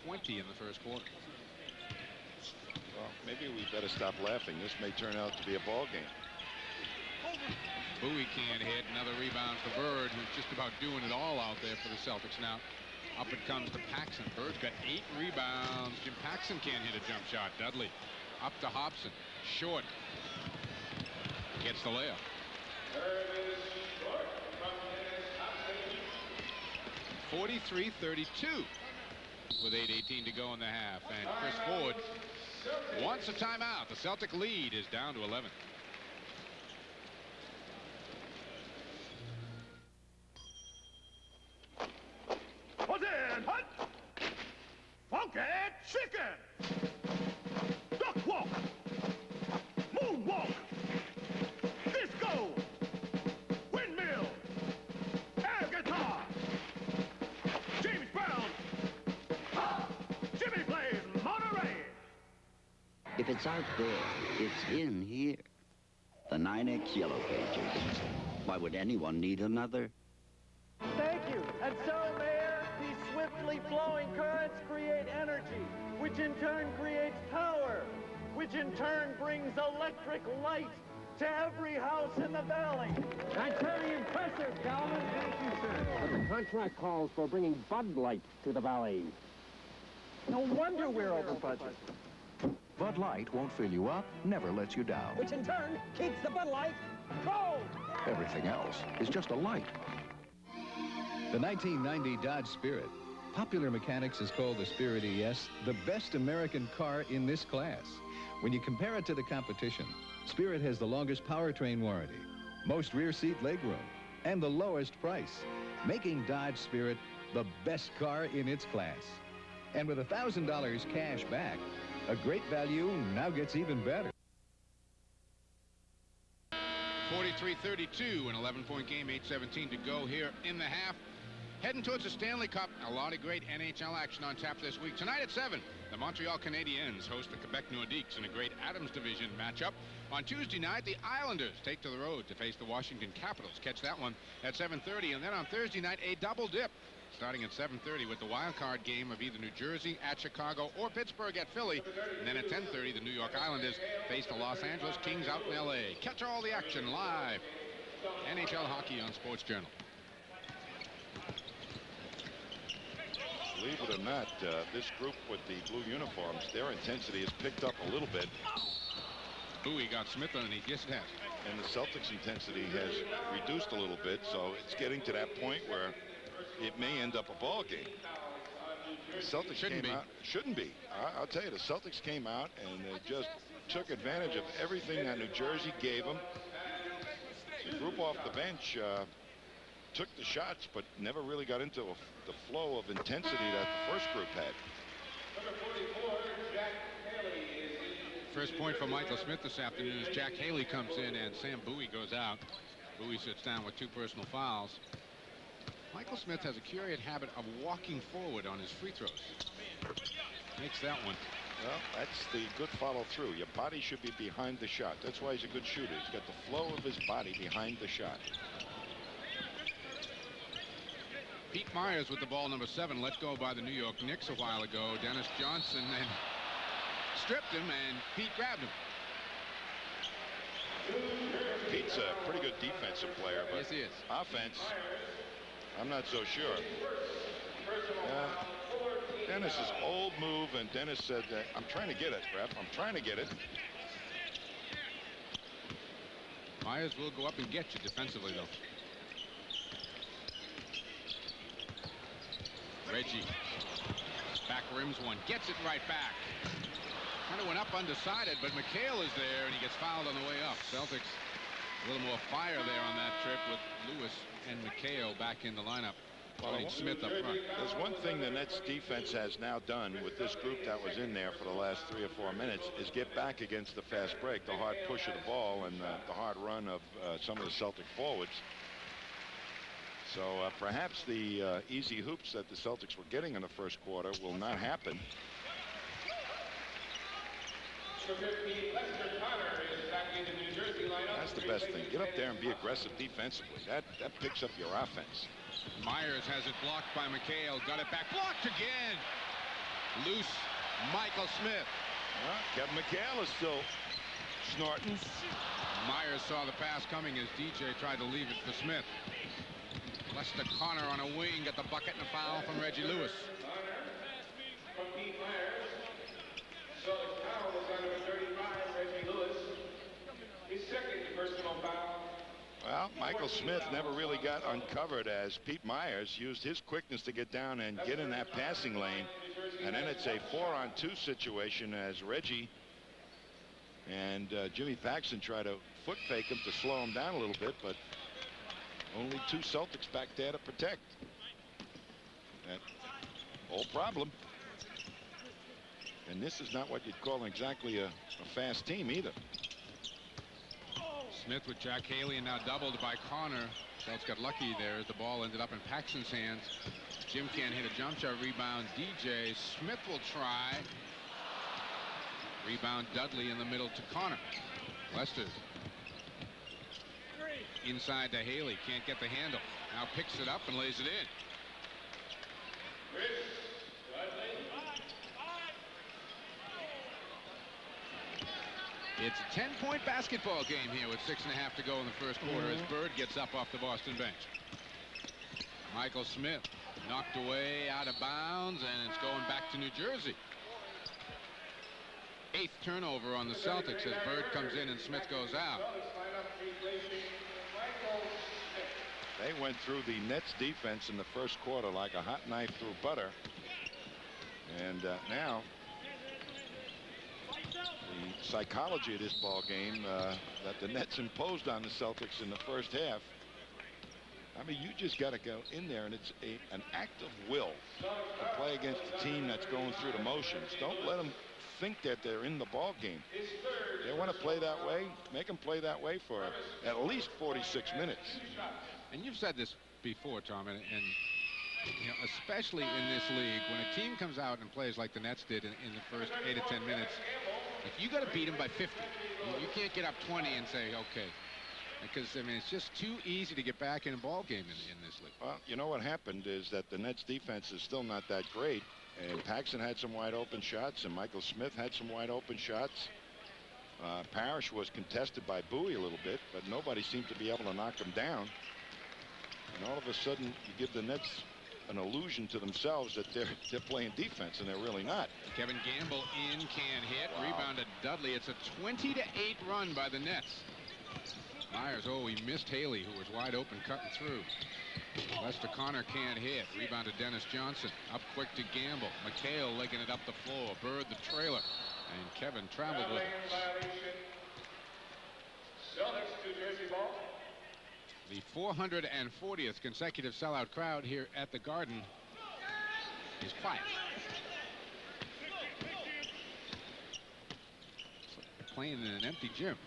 20 in the first quarter. Well, maybe we better stop laughing. This may turn out to be a ball game. Bowie can't hit. Another rebound for Bird, who's just about doing it all out there for the Celtics now. Up it comes to Paxson. Bird's got 8 rebounds. Jim Paxson can't hit a jump shot. Dudley up to Hopson. Short. Gets the layup. 43-32 with 8:18 to go in the half. And Chris Ford wants a timeout. The Celtic lead is down to 11. What's in, hut? Funky chicken! Duck walk! Moonwalk! Disco! Windmill! Air guitar! James Brown! Jimmy plays Monterey! If it's out there, it's in here. The 9X Yellow Pages. Why would anyone need another? Thank you. And so, Mayor, these swiftly flowing currents create energy, which in turn creates power, which in turn brings electric light to every house in the valley. That's very impressive, Calvin. Thank you, sir. But the contract calls for bringing Bud Light to the valley. No wonder we're over budget. Bud Light won't fill you up, never lets you down. Which in turn keeps the Bud Light cold. Everything else is just a light. The 1990 Dodge Spirit. Popular Mechanics has called the Spirit ES the best American car in this class. When you compare it to the competition, Spirit has the longest powertrain warranty, most rear seat legroom, and the lowest price, making Dodge Spirit the best car in its class. And with $1,000 cash back, a great value now gets even better. 43-32, an 11-point game, 8:17 to go here in the half. Heading towards the Stanley Cup. A lot of great NHL action on tap this week. Tonight at 7, the Montreal Canadiens host the Quebec Nordiques in a great Adams Division matchup. On Tuesday night, the Islanders take to the road to face the Washington Capitals. Catch that one at 7:30. And then on Thursday night, a double dip starting at 7:30 with the wild card game of either New Jersey at Chicago or Pittsburgh at Philly. And then at 10:30, the New York Islanders face the Los Angeles Kings out in L.A. Catch all the action live. NHL hockey on Sports Journal. Believe it or not, this group with the blue uniforms, their intensity has picked up a little bit. Bowie got Smith on, and he just has. And the Celtics' intensity has reduced a little bit, so it's getting to that point where it may end up a ball game. The Celtics shouldn't be. I'll tell you, the Celtics came out and they just took advantage of everything that New Jersey gave them. The group off the bench took the shots, but never really got into the flow of intensity that the first group had. First point for Michael Smith this afternoon as Jack Haley comes in and Sam Bowie goes out. Bowie sits down with 2 personal fouls. Michael Smith has a curious habit of walking forward on his free throws. Makes that one. Well, that's the good follow through. Your body should be behind the shot. That's why he's a good shooter. He's got the flow of his body behind the shot. Pete Myers with the ball, number 7, let go by the New York Knicks a while ago. Dennis Johnson and stripped him, and Pete grabbed him. Pete's a pretty good defensive player, but yes, he is. Offense, I'm not so sure. Dennis's old move, and Dennis said, I'm trying to get it, ref. I'm trying to get it. Myers will go up and get you defensively, though. Reggie back rims one, gets it right back. Kind of went up undecided, but McHale is there, and he gets fouled on the way up. Celtics a little more fire there on that trip with Lewis and McHale back in the lineup. Well, Smith up front. There's one thing the Nets defense has now done with this group that was in there for the last 3 or 4 minutes is get back against the fast break, the hard push of the ball, and the hard run of some of the Celtic forwards. So perhaps the easy hoops that the Celtics were getting in the first quarter will not happen. That's the best thing. Get up there and be aggressive defensively. That picks up your offense. Myers has it blocked by McHale. Got it back. Blocked again. Loose. Michael Smith. Well, Kevin McHale is still snorting. Myers saw the pass coming as DJ tried to leave it for Smith. Lester Connor on a wing, got the bucket and a foul from Reggie Lewis. So the foul was on number 35, Reggie Lewis. His second personal foul. Well, Michael Smith never really got uncovered as Pete Myers used his quickness to get down and get in that passing lane. And then it's a 4-on-2 situation as Reggie and Jimmy Paxson try to foot fake him to slow him down a little bit, but only 2 Celtics back there to protect. That whole problem. And this is not what you'd call exactly a fast team either. Smith with Jack Haley and now doubled by Connor. Celtics got lucky there as the ball ended up in Paxson's hands. Jim can't hit a jump shot. Rebound DJ. Smith will try. Rebound Dudley in the middle to Connor. Lester inside to Haley. Can't get the handle. Now picks it up and lays it in. It's a 10-point basketball game here with 6.5 to go in the first quarter as Bird gets up off the Boston bench. Michael Smith knocked away out of bounds, and it's going back to New Jersey. 8th turnover on the Celtics as Bird comes in and Smith goes out. They went through the Nets defense in the first quarter like a hot knife through butter. And now the psychology of this ball game that the Nets imposed on the Celtics in the first half. I mean, you just got to go in there, and it's an act of will to play against a team that's going through the motions. Don't let them think that they're in the ball game. They want to play that way. Make them play that way for at least 46 minutes. And you've said this before, Tom, and you know, especially in this league, when a team comes out and plays like the Nets did in the first 8 to 10 minutes, like, you got to beat them by 50. You can't get up 20 and say, okay. Because, I mean, it's just too easy to get back in a ball game in this league. Well, you know what happened is that the Nets defense is still not that great. And Paxson had some wide open shots, and Michael Smith had some wide open shots. Parish was contested by Bowie a little bit, but nobody seemed to be able to knock him down. And all of a sudden, you give the Nets an illusion to themselves that they're playing defense, and they're really not. Kevin Gamble in, can't hit. Wow. Rebounded Dudley. It's a 20-8 run by the Nets. Myers, he missed Haley, who was wide open cutting through. Lester Connor can't hit. Rebounded Dennis Johnson. Up quick to Gamble. McHale legging it up the floor. Bird the trailer. And Kevin traveled with it. The 440th consecutive sellout crowd here at the Garden is quiet. It's like playing in an empty gym.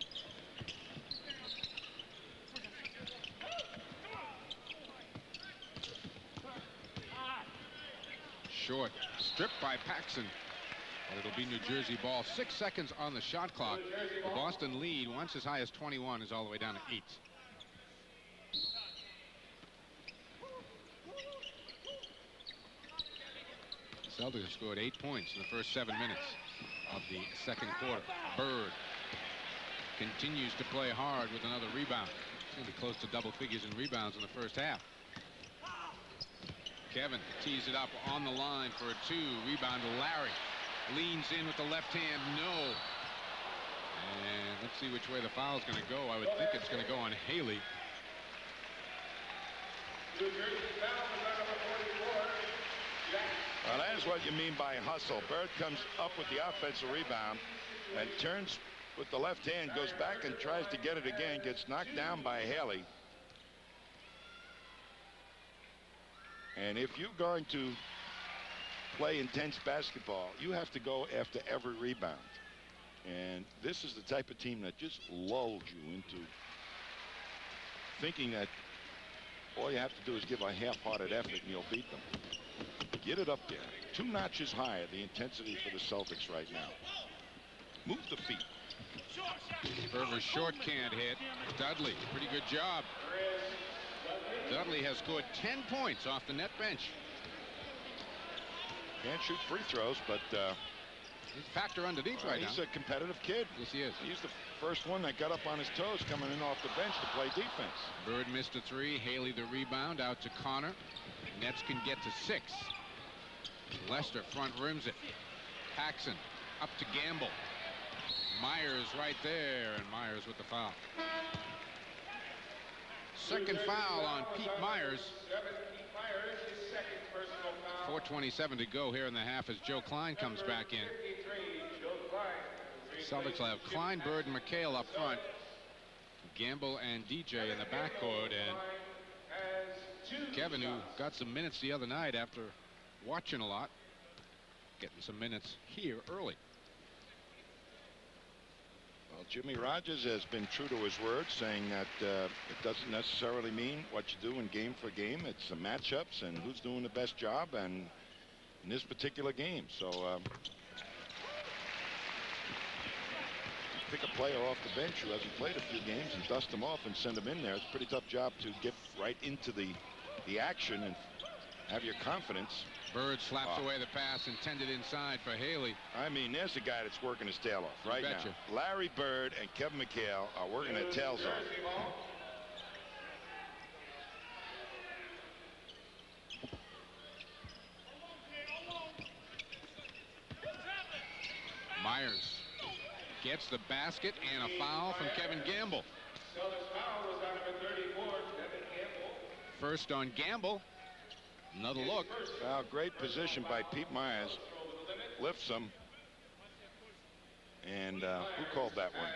Short, stripped by Paxson, but it'll be New Jersey ball. 6 seconds on the shot clock. The Boston lead, once as high as 21, is all the way down to 8. The Celtics have scored 8 points in the first 7 minutes of the second quarter. Bird continues to play hard with another rebound. It's going to be close to double figures in rebounds in the first half. Kevin tees it up on the line for a 2. Rebound to Larry. Leans in with the left hand. No. And let's see which way the foul's going to go. I would think it's going to go on Haley. Well, that is what you mean by hustle. Bird comes up with the offensive rebound and turns with the left hand, goes back and tries to get it again, gets knocked down by Haley. And if you're going to play intense basketball, you have to go after every rebound. And this is the type of team that just lulls you into thinking that all you have to do is give a half-hearted effort and you'll beat them. Get it up there. 2 notches higher, the intensity for the Celtics right now. Move the feet. Purvis short can't hit. Dudley, pretty good job. Dudley has scored 10 points off the net bench. Can't shoot free throws, but he's a factor underneath right now. He's a competitive kid. Yes, he is. He's the first one that got up on his toes coming in off the bench to play defense. Bird missed a three. Haley the rebound out to Connor. Nets can get to 6. Lester front rims it. Paxson up to Gamble. Myers right there, and Myers with the foul. Second foul on Pete Myers. 4:27 to go here in the half as Joe Kleine comes back in. Celtics will have Kleine, Bird, and McHale up front. Gamble and DJ in the backcourt, and Kevin, who got some minutes the other night after watching a lot, getting some minutes here early. Well, Jimmy Rodgers has been true to his word, saying that it doesn't necessarily mean what you do in game for game. It's the matchups and who's doing the best job, and in this particular game. So pick a player off the bench who hasn't played a few games and dust him off and send him in there. It's a pretty tough job to get right into the action and have your confidence. Bird slaps away the pass intended inside for Haley. I mean, there's a guy that's working his tail off right now. Larry Bird and Kevin McHale are working their tails off. Myers gets the basket and a foul from Kevin Gamble. First on Gamble. Another look. Well, great position by Pete Myers. Lifts him. And who called that one?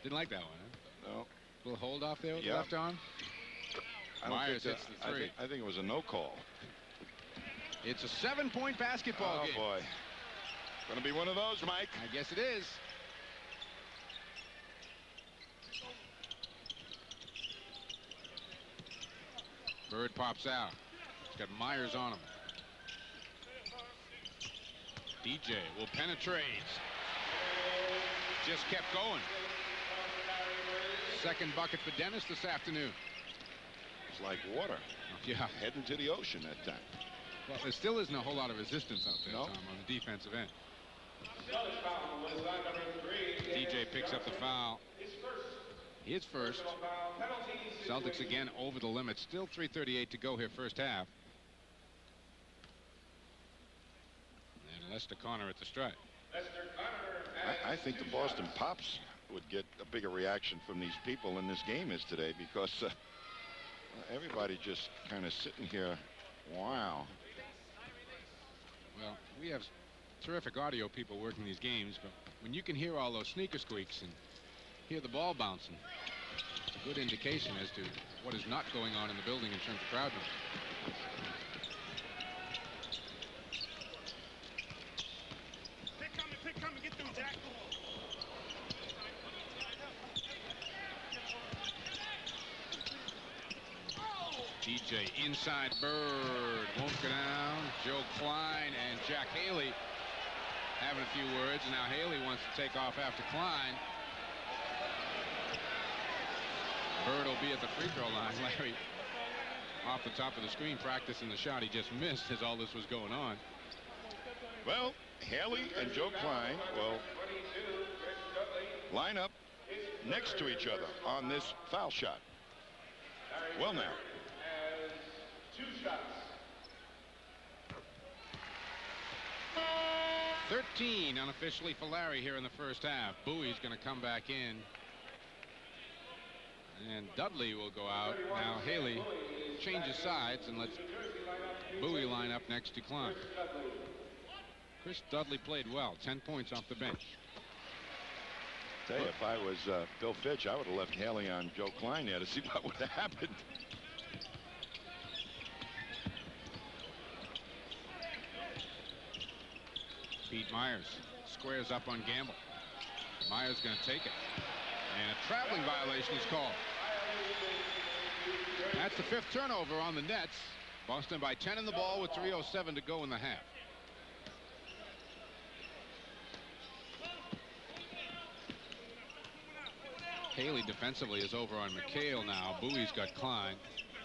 Didn't like that one, huh? No. Little hold off there with the left arm. Myers hits the three. I think it was a no call. It's a 7-point basketball game. Oh, boy. Going to be one of those, Mike. I guess it is. Bird pops out. He's got Myers on him. DJ will penetrate. Just kept going. Second bucket for Dennis this afternoon. It's like water. Yeah. Heading to the ocean that time. Well, there still isn't a whole lot of resistance out there, Tom, on the defensive end. DJ picks up the foul. His first. Celtics again over the limit. Still 3:38 to go here first half. And Lester Connor at the strike. I think the Boston Pops would get a bigger reaction from these people than this game is today, because everybody just kind of sitting here. Wow. Well, we have terrific audio people working these games, but when you can hear all those sneaker squeaks and hear the ball bouncing, it's a good indication as to what is not going on in the building in terms of crowd noise. Pick coming, get through, Jack. DJ inside Bird won't go down. Joe Kleine and Jack Haley having a few words. Now Haley wants to take off after Kleine. Bird will be at the free throw line. Larry off the top of the screen practicing the shot he just missed as all this was going on. Well, Haley and Joe Kleine will line up next to each other on this foul shot. Well, now. 2 shots. 13 unofficially for Larry here in the first half. Bowie's going to come back in. And Dudley will go out. Now Haley changes sides and lets Bowie line up next to Kleine. Chris Dudley played well. 10 points off the bench. Tell you, if I was Bill Fitch, I would have left Haley on Joe Kleine there to see what would have happened. Pete Myers squares up on Gamble. Myers going to take it. And a traveling violation is called. That's the 5th turnover on the Nets. Boston by 10 in the ball with 3:07 to go in the half. Haley defensively is over on McHale now. Bowie's got Kleine.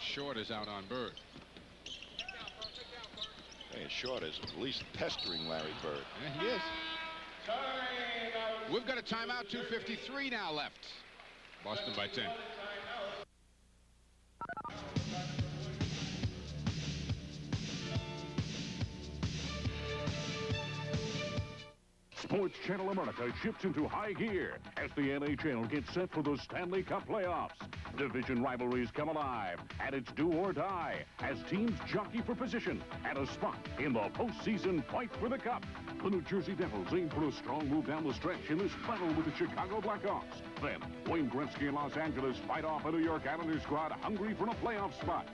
Short is out on Bird. Hey, Short is at least pestering Larry Bird. Yeah, he is. We've got a timeout. 2:53 now left. Boston by 10. Sports Channel America shifts into high gear as the NHL gets set for the Stanley Cup playoffs. Division rivalries come alive, and it's do or die as teams jockey for position and a spot in the postseason fight for the cup. The New Jersey Devils aim for a strong move down the stretch in this battle with the Chicago Blackhawks. Then, Wayne Gretzky and Los Angeles fight off a New York Islanders squad hungry for a playoff spot.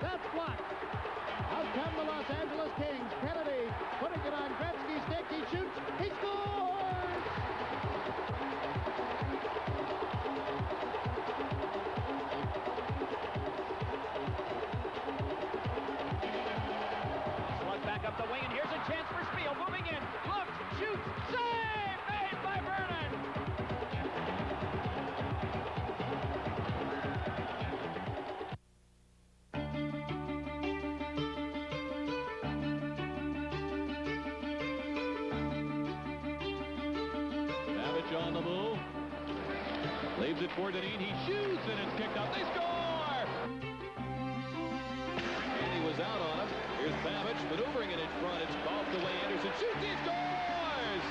That's blocked. Out come the Los Angeles Kings. Kennedy putting it on Gretzky's stick. He shoots. He scores! Slug back up the wing, and here's a chance for Spiel. Moving in. Looks, shoots, save! Made by Vernon! On the move. Leaves it for Deneen. He shoots, and it's kicked out. They score! And he was out on him. Here's Babbage maneuvering it in front. It's golfed away. Anderson shoots. He scores!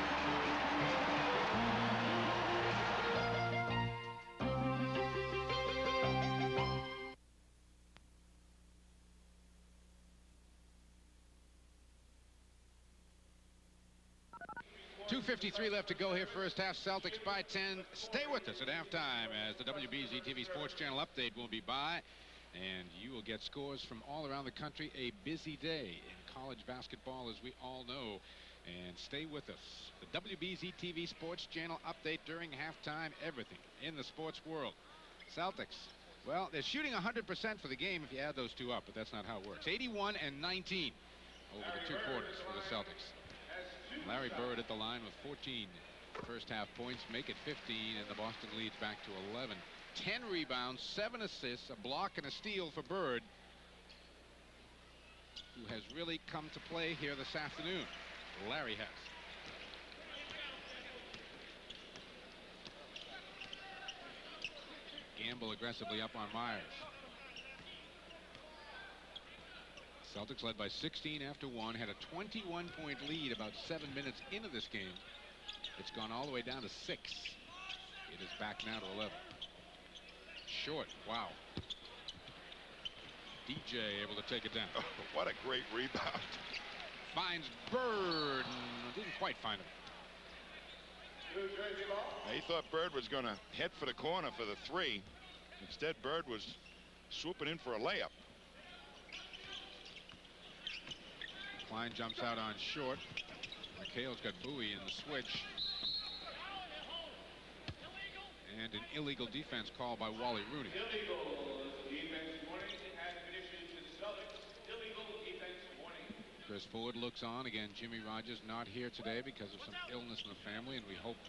.253 left to go here, first half. Celtics by 10. Stay with us at halftime as the WBZ TV Sports Channel update will be by, and you will get scores from all around the country. A busy day in college basketball, as we all know, and stay with us. The WBZ TV Sports Channel update during halftime. Everything in the sports world. Celtics, well, they're shooting 100% for the game if you add those two up, but that's not how it works. 81 and 19 over the 2 quarters for the Celtics. Larry Bird at the line with 14 first half points, make it 15, and the Boston leads back to 11. 10 rebounds, 7 assists, a block and a steal for Bird, who has really come to play here this afternoon. Larry has. Gamble aggressively up on Myers. Celtics led by 16 after 1, had a 21-point lead about 7 minutes into this game. It's gone all the way down to 6. It is back now to 11. Short, wow. DJ able to take it down. Oh, what a great rebound. Finds Bird, didn't quite find him. He thought Bird was going to head for the corner for the 3. Instead, Bird was swooping in for a layup. Kleine jumps out on Short. McHale's got Bowie in the switch. And an illegal defense call by Wally Rooney. Illegal defense warning and addition to the Celtics. Illegal defense warning. Chris Ford looks on. Again, Jimmy Rodgers not here today because of some illness in the family, and we hope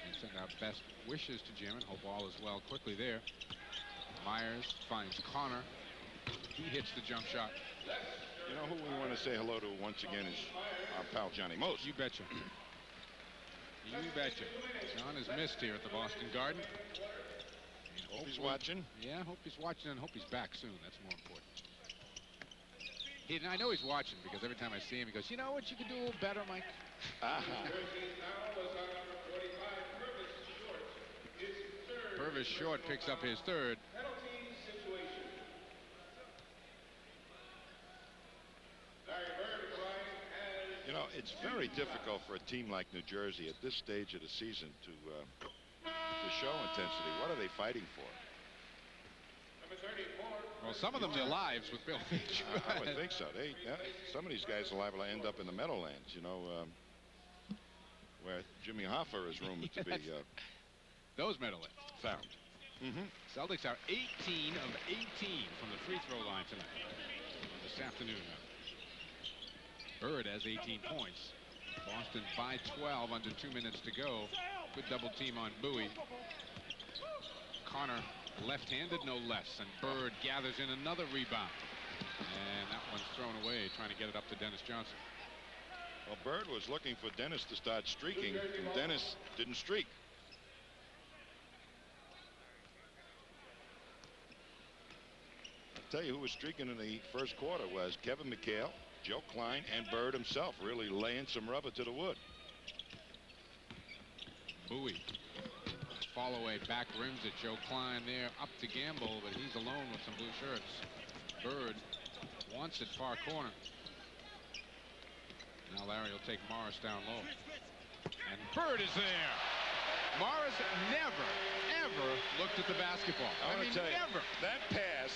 and send our best wishes to Jim and hope all is well quickly there. Myers finds Connor. He hits the jump shot. You know who we want to say hello to once again is our pal Johnny Most. You betcha. You betcha. John is missed here at the Boston Garden. Hope he's watching. Yeah, hope he's watching and hope he's back soon. That's more important. I know he's watching because every time I see him, he goes, you know what you could do a little better, Mike? Purvis Short picks up his 3rd. You know, it's very difficult for a team like New Jersey at this stage of the season to show intensity. What are they fighting for? Well, some of them their lives with Bill Fitch. I would think so. Some of these guys are liable to end up in the Meadowlands, you know, where Jimmy Hoffa is rumored to be those Meadowlands found. Celtics are 18 of 18 from the free throw line tonight. This afternoon. Bird has 18 points. Boston by 12 under 2 minutes to go. Good double team on Bowie. Connor left-handed, no less, and Bird gathers in another rebound. And that one's thrown away, trying to get it up to Dennis Johnson. Well, Bird was looking for Dennis to start streaking, and Dennis didn't streak. I'll tell you who was streaking in the first quarter was Kevin McHale, Joe Kleine, and Bird himself, really laying some rubber to the wood. Bowie. Follow away back rims at Joe Kleine there, up to Gamble, but he's alone with some blue shirts. Bird wants it far corner. Now Larry will take Morris down low. And Bird is there. Morris never, ever looked at the basketball. I mean, never. That pass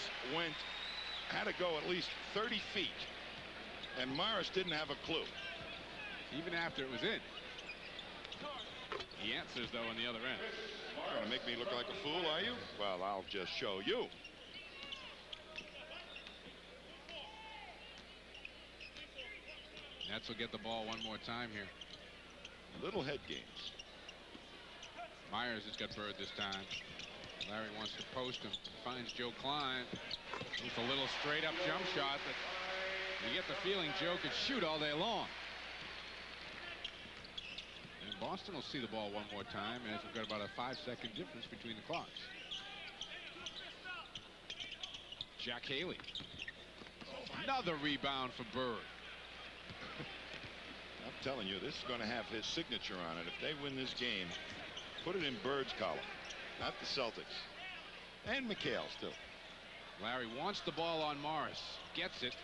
had to go at least 30 feet. And Morris didn't have a clue. Even after it was in. He answers, though, on the other end. You're going to make me look like a fool, are you? Well, I'll just show you. Nets will get the ball one more time here. Little head games. Myers has got Bird this time. Larry wants to post him. Finds Joe Kleine. It's a little straight-up jump shot, but you get the feeling Joe could shoot all day long. And Boston will see the ball one more time, as we've got about a 5-second difference between the clocks. Jack Haley. Another rebound for Bird. I'm telling you, this is going to have his signature on it. If they win this game, put it in Bird's column, not the Celtics. And McHale still. Larry wants the ball on Morris. Gets it.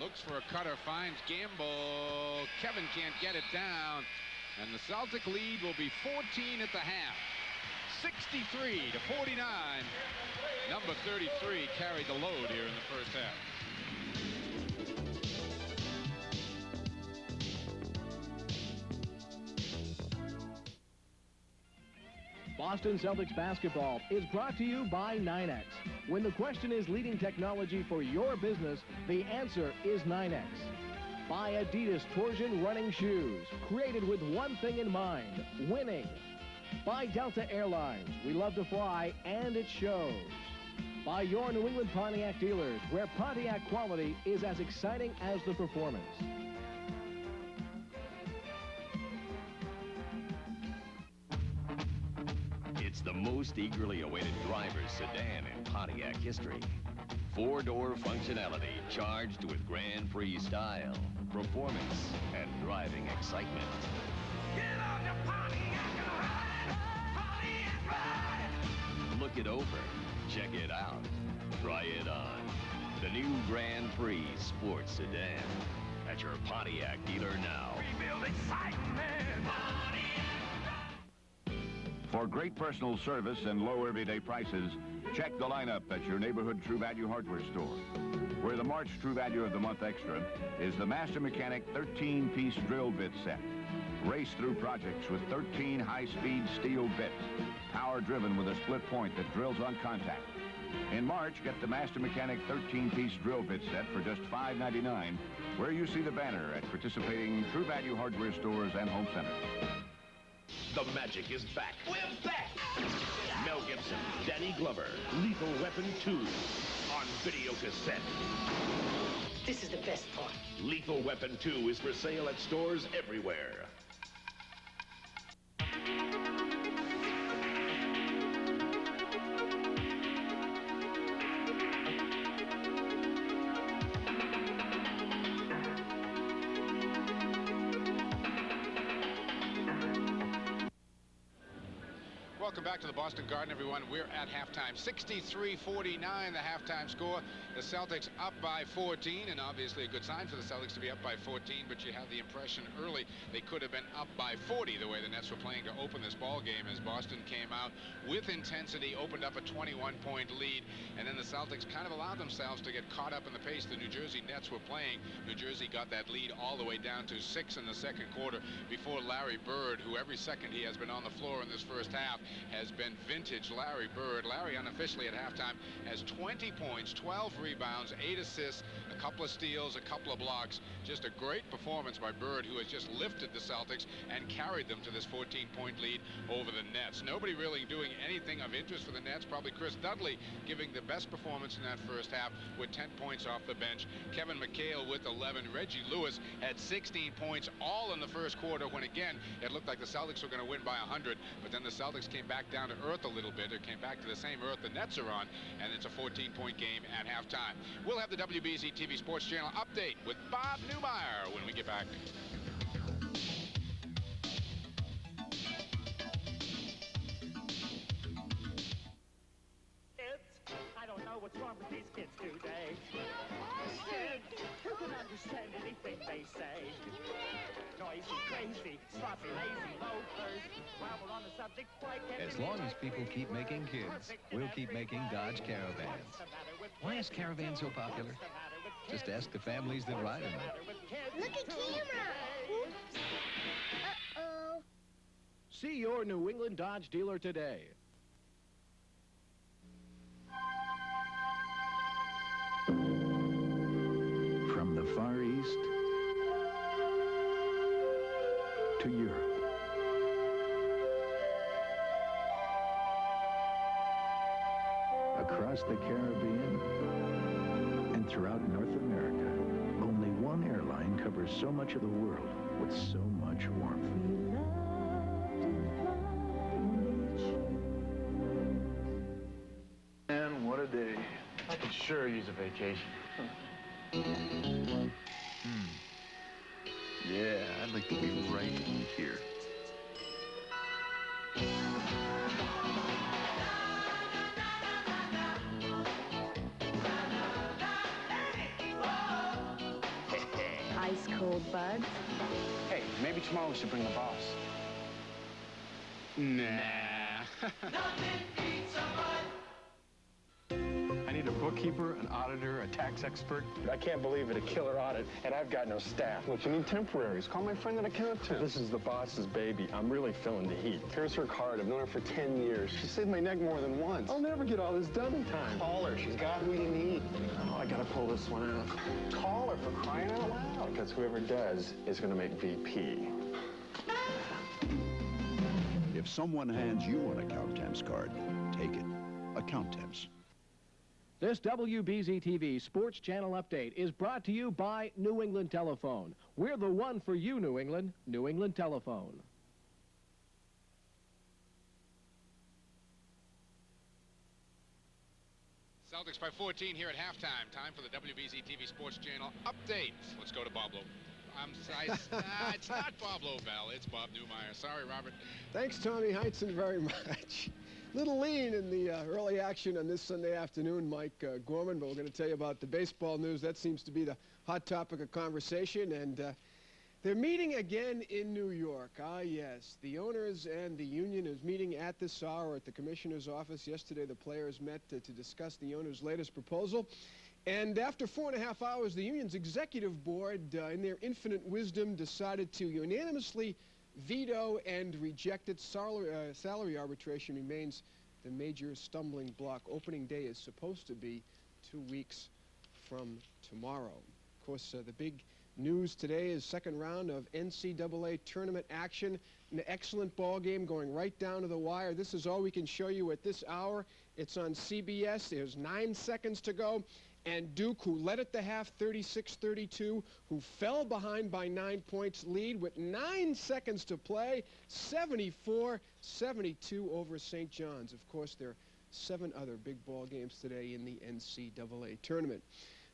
Looks for a cutter. Finds Gamble. Kevin can't get it down. And the Celtic lead will be 14 at the half. 63 to 49. Number 33 carried the load here in the first half. Boston Celtics basketball is brought to you by 9X. When the question is leading technology for your business, the answer is 9X. Buy Adidas Torsion running shoes, created with one thing in mind, winning. Buy Delta Airlines. We love to fly, and it shows. Buy your New England Pontiac dealers, where Pontiac quality is as exciting as the performance. It's the most eagerly awaited driver's sedan in Pontiac history. 4-door functionality charged with Grand Prix style, performance, and driving excitement. Get on your Pontiac and ride! Pontiac ride! Look it over. Check it out. Try it on. The new Grand Prix Sports Sedan. At your Pontiac dealer now. Rebuild excitement! For great personal service and low everyday prices, check the lineup at your neighborhood True Value hardware store, where the March True Value of the Month Extra is the Master Mechanic 13-piece drill bit set. Race through projects with 13 high-speed steel bits, power-driven with a split point that drills on contact. In March, get the Master Mechanic 13-piece drill bit set for just $5.99, where you see the banner at participating True Value hardware stores and home centers. The magic is back. We're back! Mel Gibson, Danny Glover, Lethal Weapon 2 on video cassette. This is the best part. Lethal Weapon 2 is for sale at stores everywhere. Welcome back to the Boston Garden, everyone. We're at halftime. 63-49, the halftime score. The Celtics up by 14, and obviously a good sign for the Celtics to be up by 14, but you had the impression early they could have been up by 40 the way the Nets were playing to open this ball game, as Boston came out with intensity, opened up a 21-point lead, and then the Celtics kind of allowed themselves to get caught up in the pace the New Jersey Nets were playing. New Jersey got that lead all the way down to 6 in the second quarter before Larry Bird, who every second he has been on the floor in this first half, has been vintage Larry Bird. Larry, unofficially at halftime, has 20 points, 12 rebounds, 8 assists, a couple of steals, a couple of blocks. Just a great performance by Bird, who has just lifted the Celtics and carried them to this 14-point lead over the Nets. Nobody really doing anything of interest for the Nets. Probably Chris Dudley giving the best performance in that first half with 10 points off the bench. Kevin McHale with 11. Reggie Lewis had 16 points all in the first quarter, when again it looked like the Celtics were going to win by 100, but then the Celtics came back down to earth a little bit. It came back to the same earth the Nets are on, and it's a 14-point game at halftime. We'll have the WBZ TV Sports Channel update with Bob Newmeyer when we get back. I don't know what's wrong with these kids today. Kids, who can understand anything they say? Noisy, crazy, sloppy, lazy loafers. While we're on the subject, why can't As long as people keep making kids, we'll keep making Dodge Caravans. Why is Caravan so popular? Just ask the families that ride in them. Look at camera. Oops. Uh-oh. See your New England Dodge dealer today. From the Far East to Europe. Across the Caribbean and throughout North America, only one airline covers so much of the world with so much warmth. Man, what a day. I could sure use a vacation. Yeah, I'd like to be right here. Ice cold buds. Hey, maybe tomorrow we should bring the boss. Nah. I need a bookkeeper, an auditor, a tax expert. I can't believe it, a killer audit, and I've got no staff. Look, you need temporaries. Call my friend an accountant. This is the boss's baby. I'm really feeling the heat. Here's her card. I've known her for 10 years. She saved my neck more than once. I'll never get all this done in time. Call her. She's got who you need. Oh, I gotta pull this one out. Call her, for crying out loud. Because whoever does is gonna make VP. If someone hands you an Accountemps card, take it. Accountemps. This WBZ-TV Sports Channel update is brought to you by New England Telephone. We're the one for you, New England. New England Telephone. Celtics by 14 here at halftime. Time for the WBZ TV Sports Channel update. Let's go to Bob Lowe. It's not Bob Lobel. It's Bob Newmeyer. Sorry, Robert. Thanks, Tommy Heinsohn, very much. Little lean in the early action on this Sunday afternoon, Mike Gorman, but we're going to tell you about the baseball news. That seems to be the hot topic of conversation, and they're meeting again in New York. Ah, yes, the owners and the union is meeting at this hour at the commissioner's office. Yesterday, the players met to discuss the owner's latest proposal. And after 4.5 hours, the union's executive board, in their infinite wisdom, decided to unanimously veto and reject it. Salary arbitration remains the major stumbling block. Opening day is supposed to be 2 weeks from tomorrow. Of course, the big news today is second round of NCAA tournament action. An excellent ball game going right down to the wire. This is all we can show you at this hour. It's on CBS. There's 9 seconds to go. And Duke, who led at the half 36-32, who fell behind by 9 points, lead with 9 seconds to play, 74-72 over St. John's. Of course, there are 7 other big ball games today in the NCAA tournament.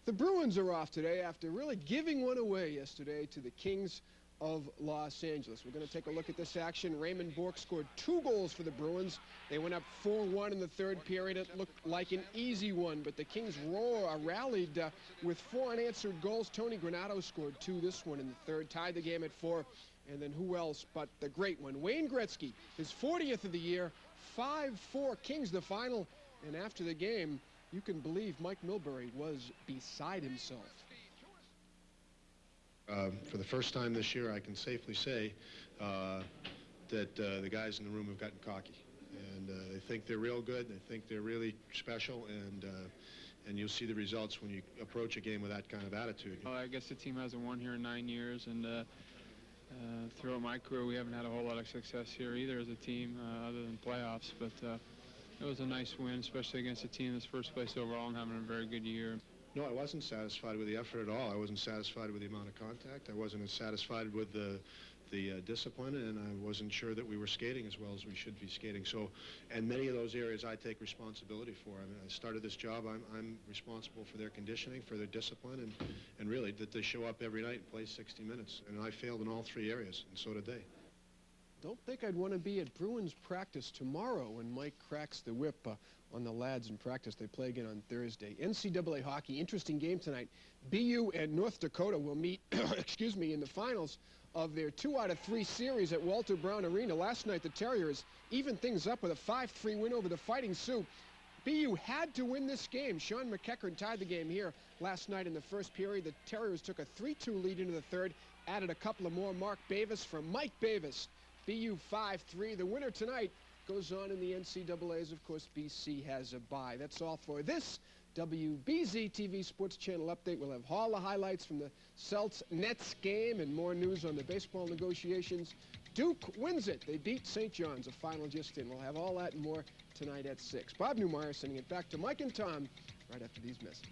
The Bruins are off today after really giving one away yesterday to the Kings of Los Angeles. We're going to take a look at this action. Raymond Bourque scored 2 goals for the Bruins. They went up 4-1 in the third period. It looked like an easy one, but the Kings rallied with 4 unanswered goals. Tony Granato scored 2, this one in the third, tied the game at 4. And then who else but the great one, Wayne Gretzky, his 40th of the year, 5-4 Kings the final. And after the game, you can believe Mike Milbury was beside himself. For the first time this year, I can safely say that the guys in the room have gotten cocky. think they're real good. They think they're really special, and you'll see the results when you approach a game with that kind of attitude. Well, I guess the team hasn't won here in 9 years, and throughout my career, we haven't had a whole lot of success here either as a team, other than playoffs. But it was a nice win, especially against a team that's first place overall and having a very good year. No, I wasn't satisfied with the effort at all. I wasn't satisfied with the amount of contact. I wasn't satisfied with the discipline, and I wasn't sure that we were skating as well as we should be skating. So, and many of those areas I take responsibility for. I mean, I started this job. I'm responsible for their conditioning, for their discipline, and really that they show up every night and play 60 minutes. And I failed in all 3 areas, and so did they. Don't think I'd want to be at Bruins practice tomorrow when Mike cracks the whip on the lads in practice. They play again on Thursday. NCAA hockey, interesting game tonight. BU and North Dakota will meet, excuse me, in the finals of their 2 out of 3 series at Walter Brown Arena. Last night, the Terriers evened things up with a 5-3 win over the Fighting Sioux. BU had to win this game. Sean McEachern tied the game here last night in the first period. The Terriers took a 3-2 lead into the third, added a couple of more. Mark Bavis from Mike Bavis. BU 5-3. The winner tonight goes on in the NCAAs. Of course, BC has a bye. That's all for this WBZ TV Sports Channel update. We'll have all the highlights from the Celts-Nets game and more news on the baseball negotiations. Duke wins it. They beat St. John's, a final just in. We'll have all that and more tonight at 6. Bob Newmeyer sending it back to Mike and Tom right after these messages.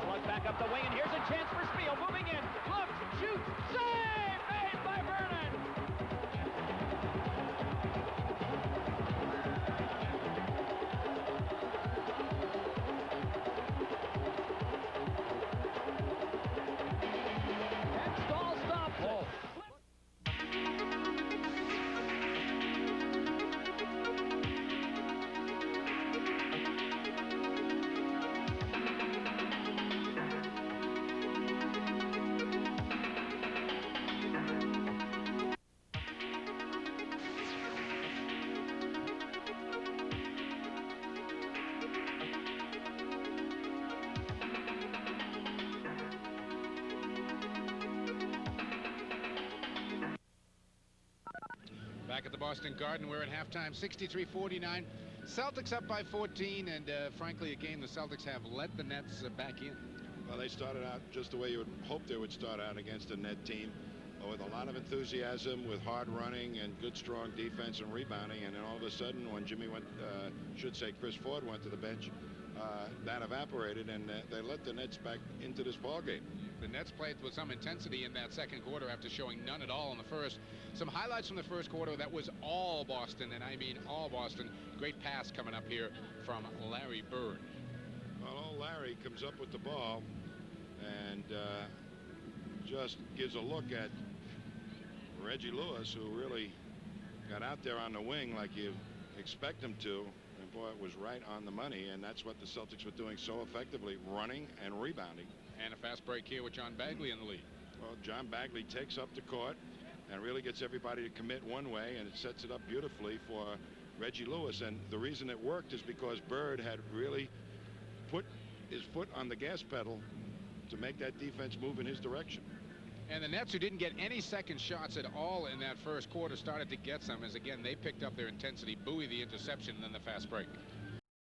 Slug back up the wing, and here's a chance for Spiel. Moving in, looks, shoots, save! Made by Vernon! And Stahl stops it. Back at the Boston Garden, we're at halftime, 63-49. Celtics up by 14, and frankly, a game the Celtics have let the Nets back in. Well, they started out just the way you would hope they would start out against a net team, with a lot of enthusiasm, with hard running and good, strong defense and rebounding. And then all of a sudden, when Jimmy went, Chris Ford went to the bench, that evaporated, and they let the Nets back into this ballgame. The Nets played with some intensity in that second quarter after showing none at all in the first. Some highlights from the first quarter. That was all Boston, and I mean all Boston. Great pass coming up here from Larry Bird. Well, old Larry comes up with the ball and just gives a look at Reggie Lewis, who really got out there on the wing like you expect him to. And boy, it was right on the money, and that's what the Celtics were doing so effectively, running and rebounding. And a fast break here with John Bagley in the lead. Well, John Bagley takes up the court and really gets everybody to commit one way, and it sets it up beautifully for Reggie Lewis. And the reason it worked is because Bird had really put his foot on the gas pedal to make that defense move in his direction. And the Nets, who didn't get any second shots at all in that first quarter, started to get some as, again, they picked up their intensity. Bowie, the interception, and then the fast break.